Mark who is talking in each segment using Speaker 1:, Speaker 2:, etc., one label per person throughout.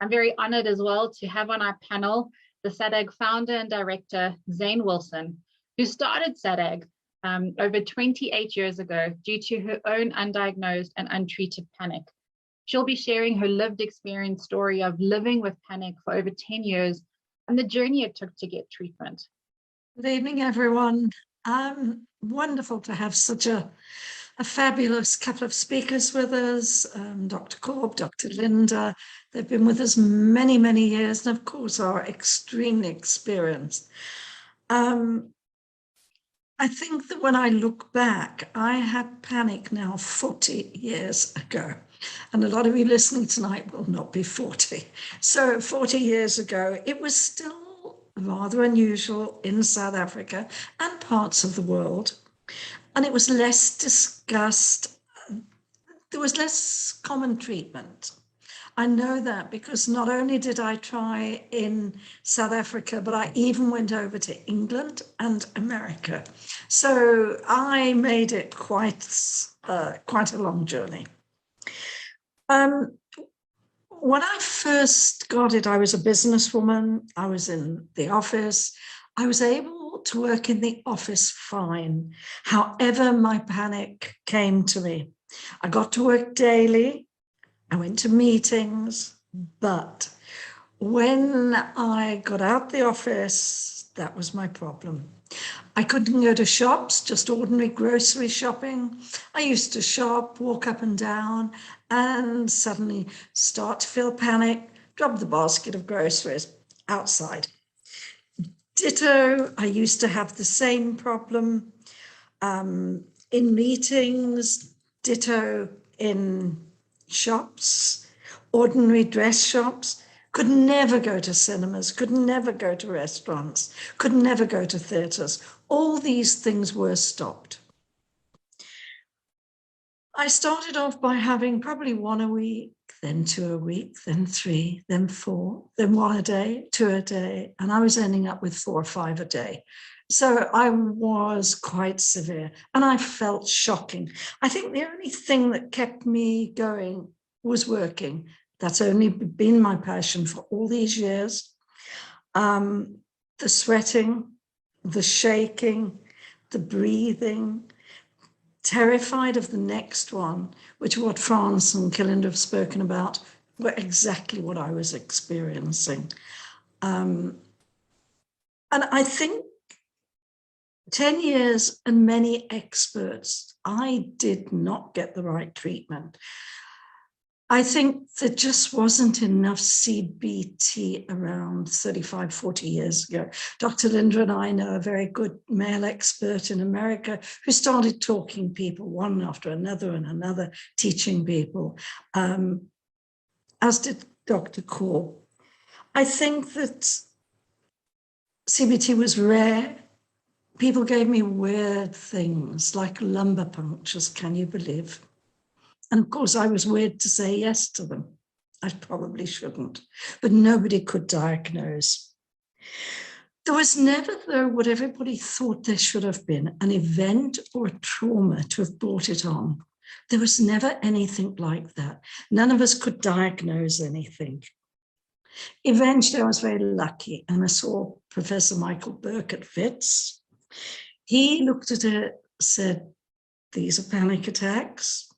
Speaker 1: I'm very honored as well to have on our panel the SADAG founder and director, Zane Wilson, who started SADAG over 28 years ago due to her own undiagnosed and untreated panic. She'll be sharing her lived experience story of living with panic for over 10 years and the journey it took to get treatment.
Speaker 2: Good evening, everyone. Wonderful to have such a fabulous couple of speakers with us, Dr. Korb, Dr. Linda. They've been with us many, many years and of course are extremely experienced. I think that when I look back, I had panic now 40 years ago. And a lot of you listening tonight will not be 40. So 40 years ago, it was still rather unusual in South Africa and parts of the world. And it was less discussed. There was less common treatment. I know that because not only did I try in South Africa, but I even went over to England and America. So I made it quite a long journey. When I first got it, I was a businesswoman. I was in the office. I was able to work in the office fine. However, my panic came to me. I got to work daily. I went to meetings, but when I got out the office, that was my problem. I couldn't go to shops, just ordinary grocery shopping. I used to shop, walk up and down, and suddenly start to feel panic, drop the basket of groceries outside. Ditto, I used to have the same problem in meetings, ditto in shops, ordinary dress shops, could never go to cinemas, could never go to restaurants, could never go to theatres. All these things were stopped. I started off by having probably one a week, then two a week, then three, then four, then one a day, two a day, and I was ending up with 4 or 5 a day. So I was quite severe and I felt shocking. I think the only thing that kept me going was working. That's only been my passion for all these years. The sweating, the shaking, the breathing, terrified of the next one, which what France and Killinder have spoken about, were exactly what I was experiencing. And I think 10 years and many experts, I did not get the right treatment. I think there just wasn't enough CBT around 35, 40 years ago. Dr. Linda and I know a very good male expert in America who started talking people one after another and another, teaching people, as did Dr. Korb. I think that CBT was rare. People gave me weird things like lumbar punctures, can you believe? And of course, I was weird to say yes to them. I probably shouldn't, but nobody could diagnose. There was never, though, what everybody thought there should have been, an event or a trauma to have brought it on. There was never anything like that. None of us could diagnose anything. Eventually, I was very lucky, and I saw Professor Michael Burke at Wits. He looked at it, said, these are panic attacks.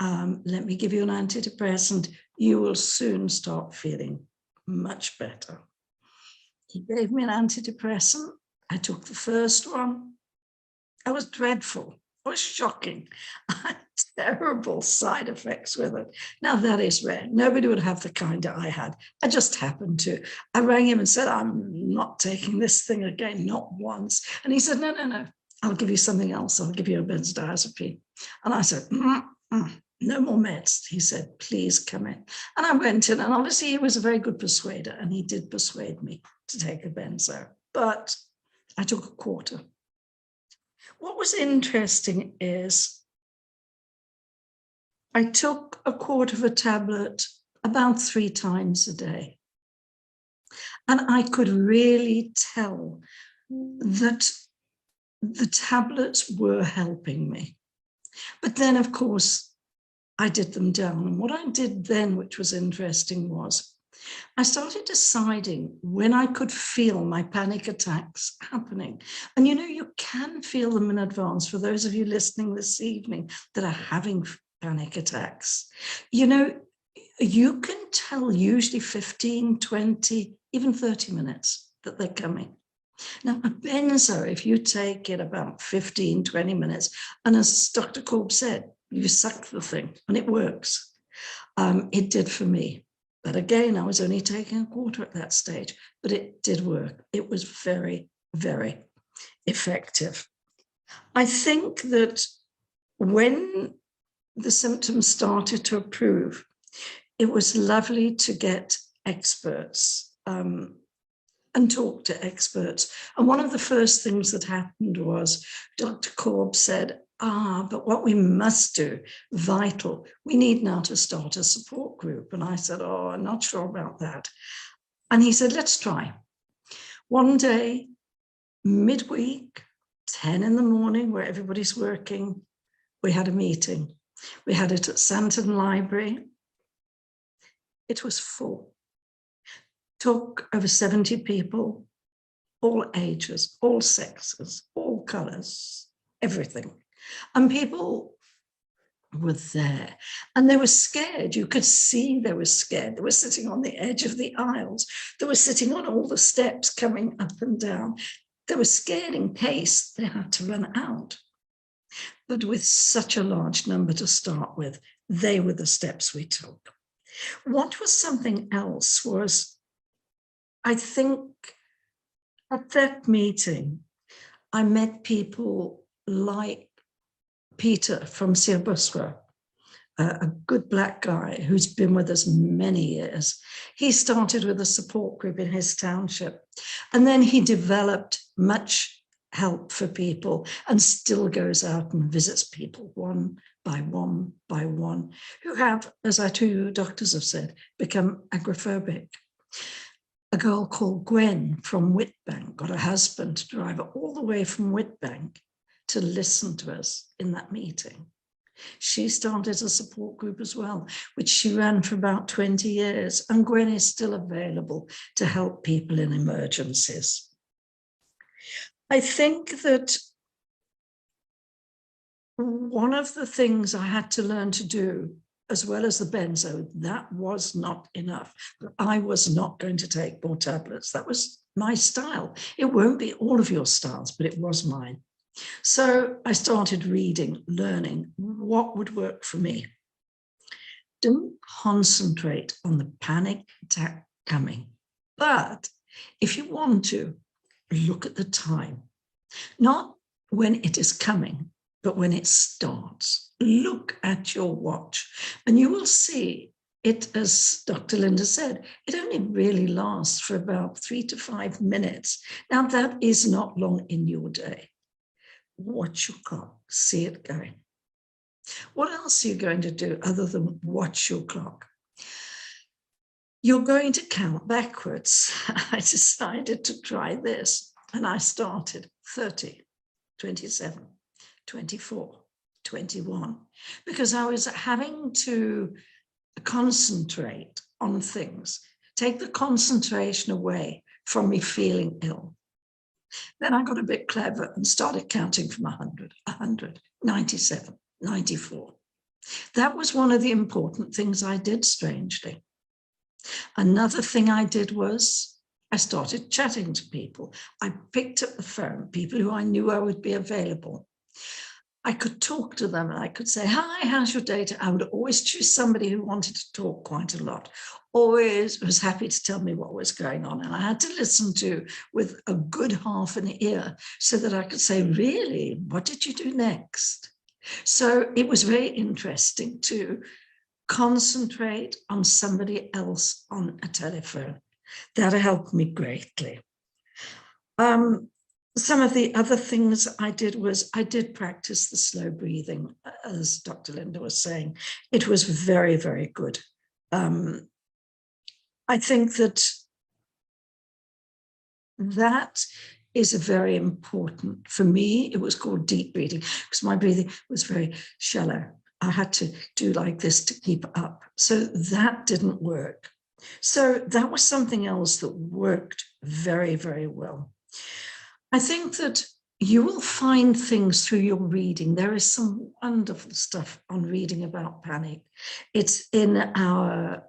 Speaker 2: Let me give you an antidepressant. You will soon start feeling much better. He gave me an antidepressant. I took the first one. It was dreadful. It was shocking. I had terrible side effects with it. Now that is rare. Nobody would have the kind that I had. I just happened to. I rang him and said, I'm not taking this thing again, not once. And he said, no. I'll give you something else. I'll give you a benzodiazepine. And I said, no more meds. He said, please come in. And I went in, and obviously he was a very good persuader, and he did persuade me to take a benzo, but I took a quarter. What was interesting is I took a quarter of a tablet about 3 times a day. And I could really tell that the tablets were helping me. But then, of course, I did them down. And what I did then, which was interesting, was I started deciding when I could feel my panic attacks happening. And you can feel them in advance for those of you listening this evening that are having panic attacks. You can tell usually 15, 20, even 30 minutes that they're coming. Now, a benzo, if you take it about 15, 20 minutes, and as Dr. Korb said, you suck the thing and it works. It did for me. But again, I was only taking a quarter at that stage, but it did work. It was very, very effective. I think that when the symptoms started to improve, it was lovely to get experts and talk to experts. And one of the first things that happened was Dr. Korb said, but what we must do, vital, we need now to start a support group. And I said, I'm not sure about that. And he said, let's try. One day, midweek, 10 in the morning, where everybody's working, we had a meeting. We had it at Santon Library. It was full. Took over 70 people, all ages, all sexes, all colors, everything. And people were there and they were scared. You could see they were scared. They were sitting on the edge of the aisles. They were sitting on all the steps coming up and down. They were scared in case they had to run out. But with such a large number to start with, they were the steps we took. What was something else was, I think at that meeting, I met people like Peter from Sir Busra, a good black guy who's been with us many years. He started with a support group in his township, and then he developed much help for people and still goes out and visits people one by one by one who have, as our two doctors have said, become agoraphobic. A girl called Gwen from Whitbank got her husband to drive her all the way from Whitbank to listen to us in that meeting. She started a support group as well, which she ran for about 20 years, and Gwen is still available to help people in emergencies. I think that one of the things I had to learn to do, as well as the benzo, that was not enough. I was not going to take more tablets. That was my style. It won't be all of your styles, but it was mine. So I started reading, learning what would work for me. Don't concentrate on the panic attack coming, but if you want to, look at the time, not when it is coming, but when it starts. Look at your watch and you will see it, as Dr. Linda said, it only really lasts for about 3 to 5 minutes. Now that is not long in your day. Watch your clock, see it going. What else are you going to do other than watch your clock? You're going to count backwards. I decided to try this and I started 30, 27, 24, 21, because I was having to concentrate on things, take the concentration away from me feeling ill. Then I got a bit clever and started counting from 100, 97, 94. That was one of the important things I did, strangely. Another thing I did was I started chatting to people. I picked up the phone, people who I knew I would be available. I could talk to them and I could say, hi, how's your day? I would always choose somebody who wanted to talk quite a lot, always was happy to tell me what was going on. And I had to listen to with a good half an ear so that I could say, really, what did you do next? So it was very interesting to concentrate on somebody else on a telephone. That helped me greatly. Some of the other things I did was I did practice the slow breathing, as Dr. Linda was saying. It was very, very good. I think that is a very important, for me, it was called deep breathing because my breathing was very shallow. I had to do like this to keep up. So that didn't work. So that was something else that worked very, very well. I think that you will find things through your reading. There is some wonderful stuff on reading about panic. It's in our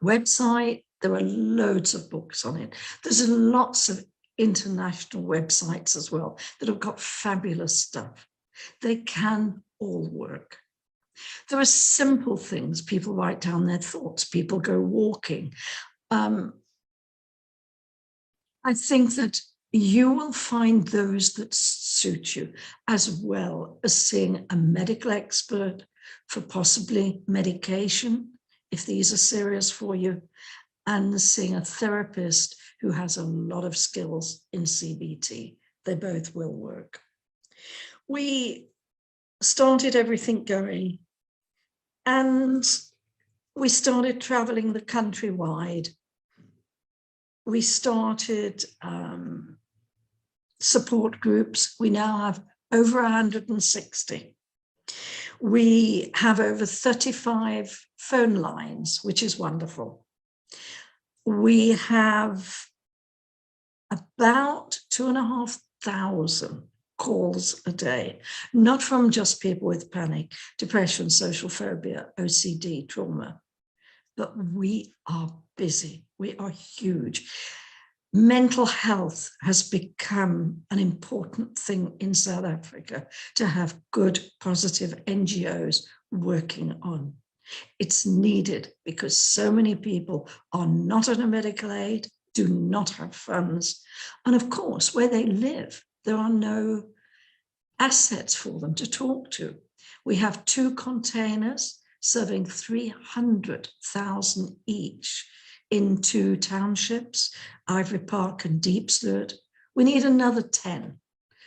Speaker 2: website. There are loads of books on it. There's lots of international websites as well that have got fabulous stuff. They can all work. There are simple things. People write down their thoughts. People go walking. I think that you will find those that suit you, as well as seeing a medical expert for possibly medication, if these are serious for you, and seeing a therapist who has a lot of skills in CBT. They both will work. We started everything going, and we started traveling the countrywide. We started support groups. We now have over 160. We have over 35 phone lines, which is wonderful. We have about 2,500 calls a day, not from just people with panic, depression, social phobia, OCD, trauma, but we are busy. We are huge. Mental health has become an important thing in South Africa to have good, positive NGOs working on. It's needed because so many people are not on a medical aid, do not have funds. And of course, where they live, there are no assets for them to talk to. We have 2 containers serving 300,000 each in 2 townships, Ivory Park and Diepsloot. We need another 10.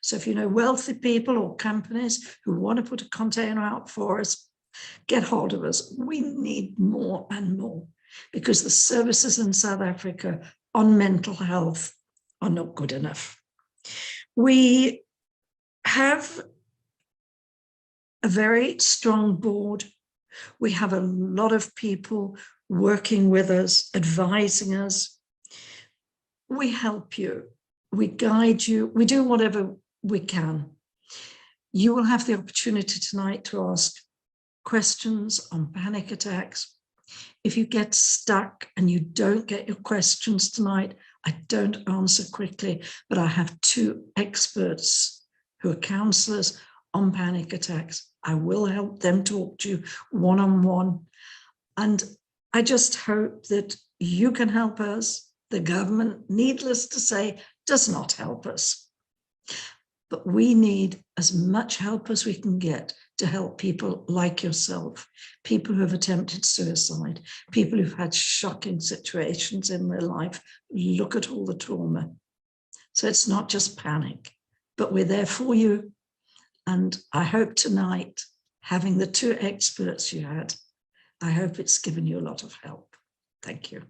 Speaker 2: So if you know wealthy people or companies who want to put a container out for us, get hold of us. We need more and more because the services in South Africa on mental health are not good enough. We have a very strong board. We have a lot of people working with us, advising us. We help you. We guide you. We do whatever we can. You will have the opportunity tonight to ask questions on panic attacks. If you get stuck and you don't get your questions tonight, I don't answer quickly, but I have 2 experts who are counselors on panic attacks. I will help them talk to you one-on-one. And I just hope that you can help us. The government, needless to say, does not help us. But we need as much help as we can get to help people like yourself, people who have attempted suicide, people who've had shocking situations in their life. Look at all the trauma. So it's not just panic, but we're there for you. And I hope tonight, having the 2 experts you had, I hope it's given you a lot of help. Thank you.